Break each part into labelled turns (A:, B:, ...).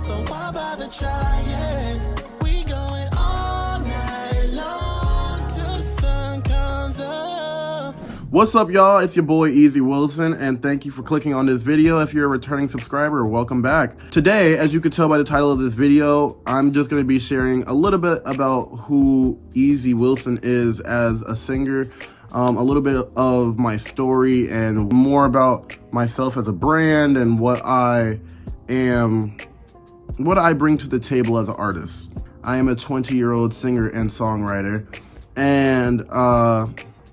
A: So why bother trying? We going all night long till the sun comes up.
B: What's up, y'all? It's your boy Easy Wilson, and thank you for clicking on this video. If you're a returning subscriber, welcome back. Today, as you can tell by the title of this video, I'm just going to be sharing a little bit about who Easy Wilson is as a singer, a little bit of my story, and more about myself as a brand and what I bring to the table as an artist. I am a 20-year-old singer and songwriter, and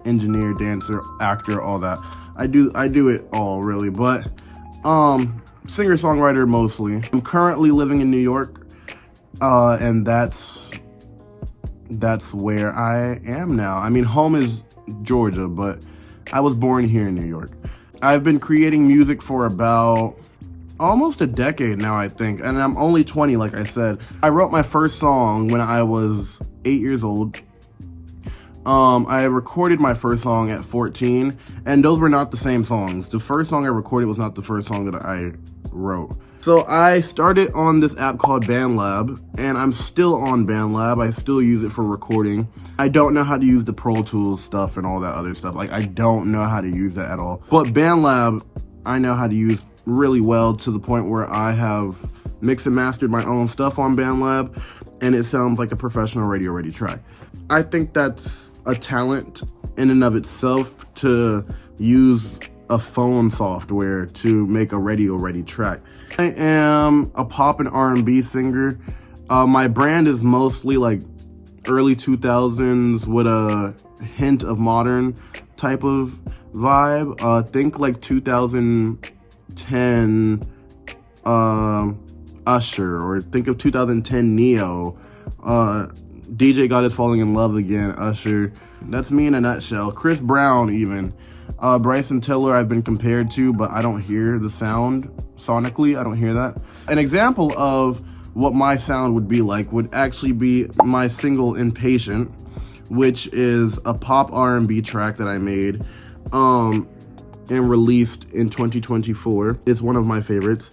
B: engineer, dancer, actor, all that. I do it all, really, but singer songwriter mostly. I'm currently living in New York, and that's where I am now. I mean, home is Georgia, but I was born here in New York. I've been creating music for about almost a decade now, I think, and I'm only 20, like I said. I wrote my first song when I was 8 years old. I recorded my first song at 14, and those were not the same songs. The first song I recorded was not the first song that I wrote. So I started on this app called BandLab, and I'm still on BandLab. I still use it for recording. I don't know how to use the Pro Tools stuff and all that other stuff. Like, I don't know how to use that at all. But BandLab, I know how to use really well, to the point where I have mixed and mastered my own stuff on BandLab, and it sounds like a professional radio-ready track. I think that's a talent in and of itself, to use a phone software to make a radio-ready track. I am a pop and R&B singer. My brand is mostly like early 2000s with a hint of modern type of vibe. Think like 2010 Usher, or think of 2010 Neo. DJ God Is Falling in Love Again, Usher. That's me in a nutshell. Chris Brown, even. Bryson Tiller I've been compared to, but I don't hear the sound sonically. I don't hear that. An example of what my sound would be like would actually be my single Impatient, which is a pop R&B track that I made and released in 2024. It's one of my favorites.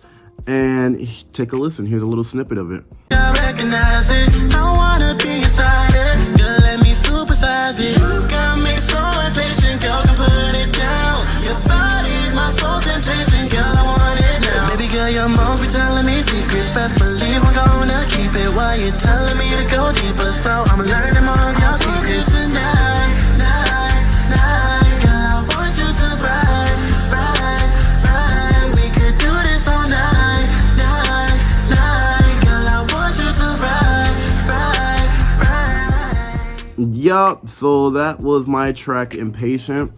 B: And take a listen. Here's a little snippet of it.
A: I recognize it. I wanna be inside it. Girl, let me supersize it. You got me so impatient, girl, can put it down. Your body's my sole temptation, girl, I want it now. Baby girl, your mom be telling me secrets. Best believe I'm gonna keep it while you're telling me to go deeper. So I'm learning more of your secrets tonight, night, night. Girl, I want you to ride, ride, ride. We could do this all night, night, night. Girl, I want you to ride, ride, ride.
B: Yup, so that was my track Impatient.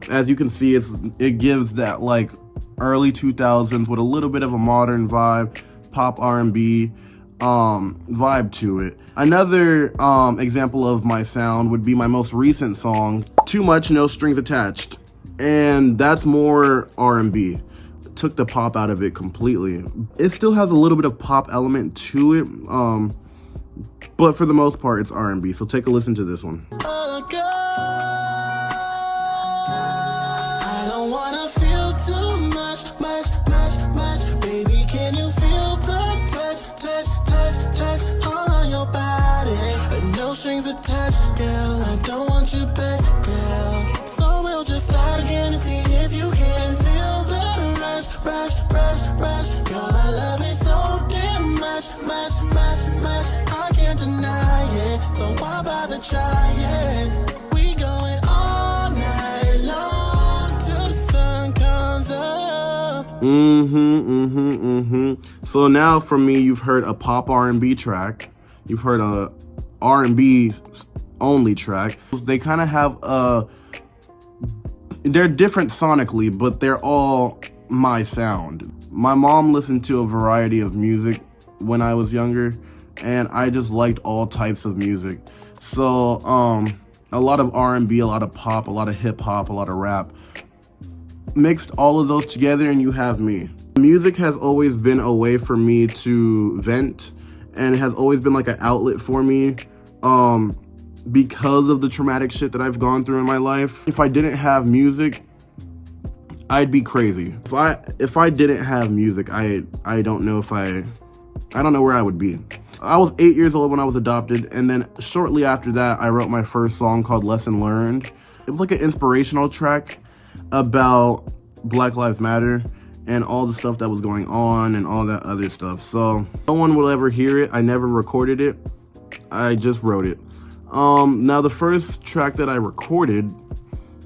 B: As you can see, it gives that like early 2000s with a little bit of a modern vibe, pop R&B vibe to it. Another example of my sound would be my most recent song, Too Much, No Strings Attached, and that's more R&B. Took the pop out of it completely. It still has a little bit of pop element to it, but for the most part it's R&B. So take a listen to this one.
A: Oh, girl, I don't wanna feel too much. Baby, can you feel the touch all on your body? But no strings attached, girl. I don't want you back, girl. So we'll just start again and see if you can feel the rush. Girl, I love it so damn much. I can't deny it, so why bother trying? We going all night long till the sun comes up.
B: So now from me, you've heard a pop R&B track. You've heard a R&B only track. They kind of have they're different sonically, but they're all my sound. My mom listened to a variety of music when I was younger, and I just liked all types of music. So a lot of R&B, a lot of pop, a lot of hip hop, a lot of rap. Mixed all of those together and you have me. Music has always been a way for me to vent, and it has always been like an outlet for me because of the traumatic shit that I've gone through in my life. If I didn't have music, I'd be crazy. If I didn't have music, I don't know if I I don't know where I would be. I was 8 years old when I was adopted, and then shortly after that, I wrote my first song called Lesson Learned. It was like an inspirational track about Black Lives Matter and all the stuff that was going on and all that other stuff. So no one will ever hear it. I never recorded it. I just wrote it. Now the first track that I recorded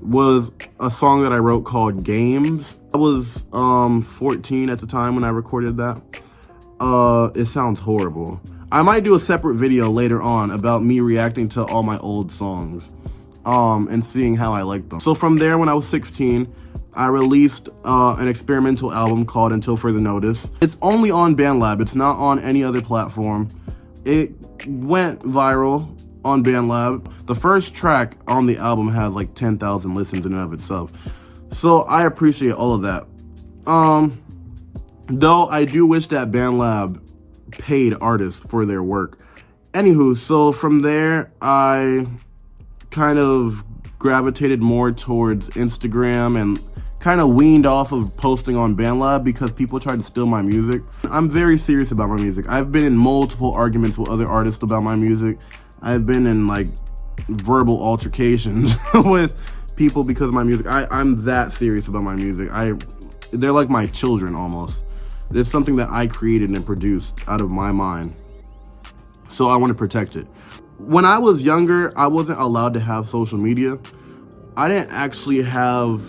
B: was a song that I wrote called Games. I was 14 at the time when I recorded that. It sounds horrible. I might do a separate video later on about me reacting to all my old songs and seeing how I like them. So from there, when I was 16, I released an experimental album called Until Further Notice. It's only on BandLab. It's not on any other platform. It went viral on BandLab. The first track on the album had like 10,000 listens in and of itself. So I appreciate all of that. Though I do wish that BandLab paid artists for their work. Anywho, so from there, I kind of gravitated more towards Instagram and kind of weaned off of posting on BandLab because people tried to steal my music. I'm very serious about my music. I've been in multiple arguments with other artists about my music. I've been in like verbal altercations with people because of my music. I'm that serious about my music. They're like my children almost. It's something that I created and produced out of my mind. So I want to protect it. When I was younger, I wasn't allowed to have social media. I didn't actually have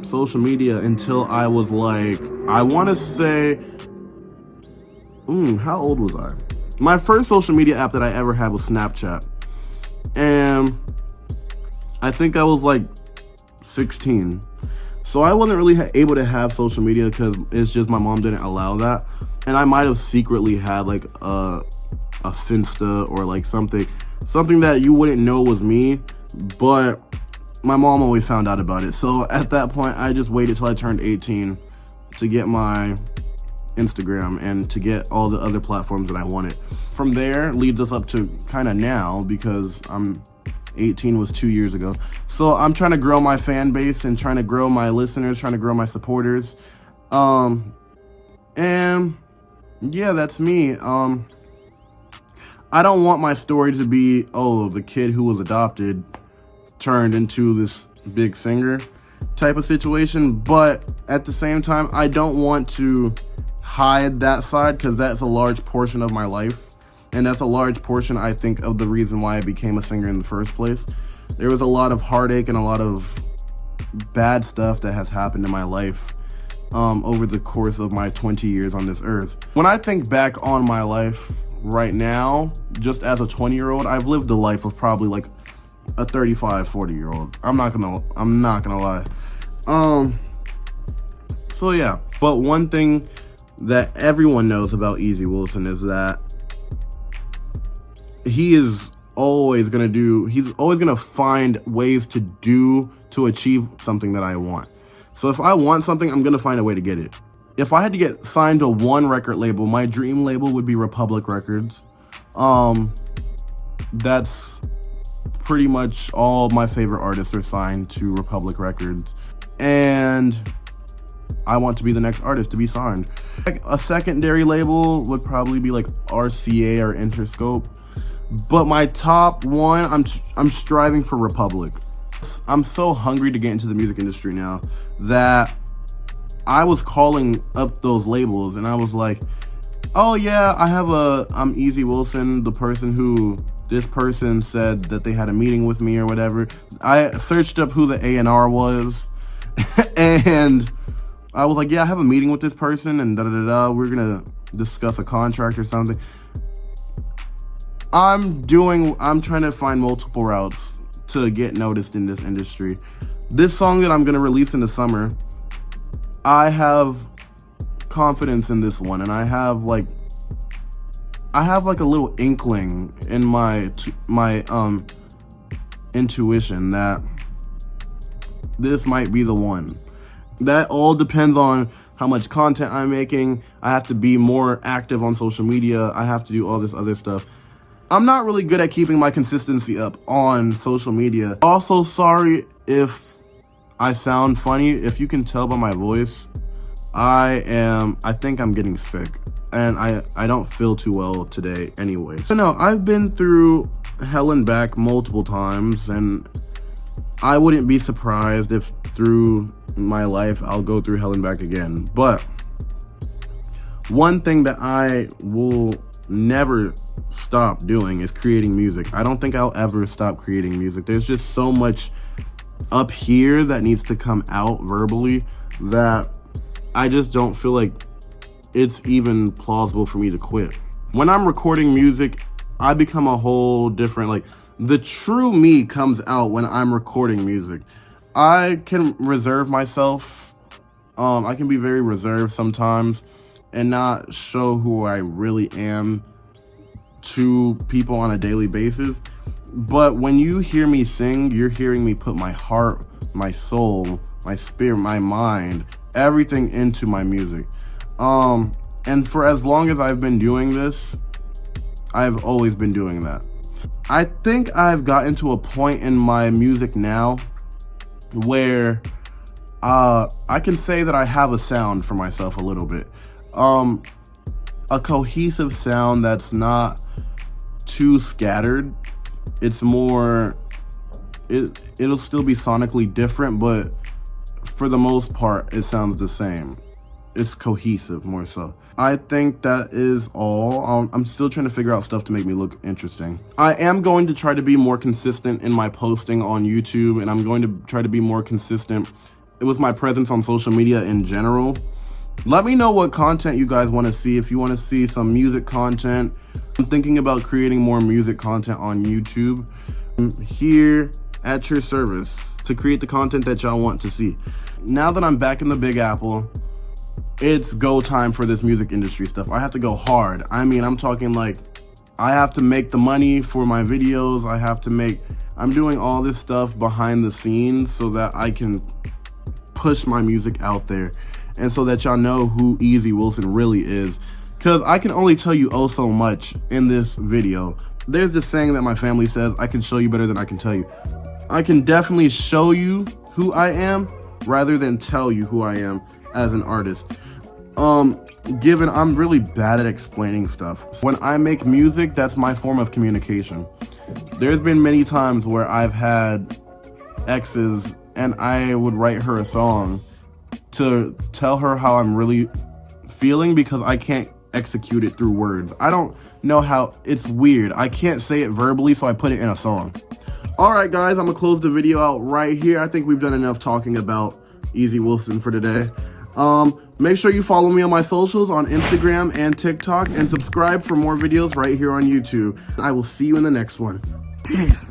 B: social media until I was like, I want to say, how old was I? My first social media app that I ever had was Snapchat. And I think I was like 16. So I wasn't really able to have social media because it's just my mom didn't allow that. And I might have secretly had like a Finsta or like something that you wouldn't know was me, but my mom always found out about it. So at that point, I just waited till I turned 18 to get my Instagram and to get all the other platforms that I wanted. From there leads us up to kind of now, because 18 was 2 years ago. So I'm trying to grow my fan base and trying to grow my listeners, trying to grow my supporters. And yeah, that's me. I don't want my story to be, the kid who was adopted turned into this big singer type of situation. But at the same time, I don't want to hide that side because that's a large portion of my life. And that's a large portion, I think, of the reason why I became a singer in the first place. There was a lot of heartache and a lot of bad stuff that has happened in my life over the course of my 20 years on this earth. When I think back on my life right now, just as a 20-year-old, I've lived a life of probably like a 35, 40-year-old. I'm not gonna lie. So yeah, but one thing that everyone knows about Easy Wilson is that he's always gonna find ways to achieve something that I want. So if I want something, I'm gonna find a way to get it. If I had to get signed to one record label, my dream label would be Republic Records. That's pretty much all my favorite artists are signed to Republic Records. And I want to be the next artist to be signed. Like a secondary label would probably be like RCA or Interscope. But my top one, I'm striving for Republic. I'm so hungry to get into the music industry now that I was calling up those labels and I was like, oh yeah, I'm Easy Wilson, the person who this person said that they had a meeting with me or whatever. I searched up who the A&R was and I was like, yeah, I have a meeting with this person and we're gonna discuss a contract or something. I'm trying to find multiple routes to get noticed in this industry. This song that I'm gonna release in the summer, I have confidence in this one, and I have like a little inkling in my intuition that this might be the one. That all depends on how much content I'm making. I have to be more active on social media. I have to do all this other stuff. I'm not really good at keeping my consistency up on social media. Also, sorry if I sound funny. If you can tell by my voice, I think I'm getting sick. and I don't feel too well today anyway. So no, I've been through hell and back multiple times, and I wouldn't be surprised if through my life I'll go through hell and back again. But one thing that I will never stop doing is creating music. I don't think I'll ever stop creating music. There's just so much up here that needs to come out verbally that I just don't feel like it's even plausible for me to quit. When I'm recording music, I become a whole different, like, the true me comes out when I'm recording music. I can reserve myself. I can be very reserved sometimes and not show who I really am to people on a daily basis. But when you hear me sing, you're hearing me put my heart, my soul, my spirit, my mind, everything into my music. And for as long as I've been doing this, I've always been doing that. I think I've gotten to a point in my music now where I can say that I have a sound for myself a little bit. A cohesive sound that's not too scattered. It's more, it'll still be sonically different, but for the most part, it sounds the same. It's cohesive more so. I think that is all. I'm still trying to figure out stuff to make me look interesting. I am going to try to be more consistent in my posting on YouTube, and I'm going to try to be more consistent with my presence on social media in general. Let me know what content you guys want to see. If you want to see some music content, I'm thinking about creating more music content on YouTube. I'm here at your service to create the content that y'all want to see. Now that I'm back in the Big Apple, it's go time for this music industry stuff. I have to go hard. I mean, I'm talking like I have to make the money for my videos. I'm doing all this stuff behind the scenes so that I can push my music out there and so that y'all know who Easy Wilson really is. Because I can only tell you oh so much in this video. There's this saying that my family says, I can show you better than I can tell you. I can definitely show you who I am rather than tell you who I am as an artist. Given I'm really bad at explaining stuff. When I make music, that's my form of communication. There's been many times where I've had exes and I would write her a song to tell her how I'm really feeling because I can't execute it through words. I don't know how, it's weird. I can't say it verbally, so I put it in a song. All right, guys, I'm gonna close the video out right here. I think we've done enough talking about Easy Wilson for today. Make sure you follow me on my socials on Instagram and TikTok and subscribe for more videos right here on YouTube. I will see you in the next one. Peace.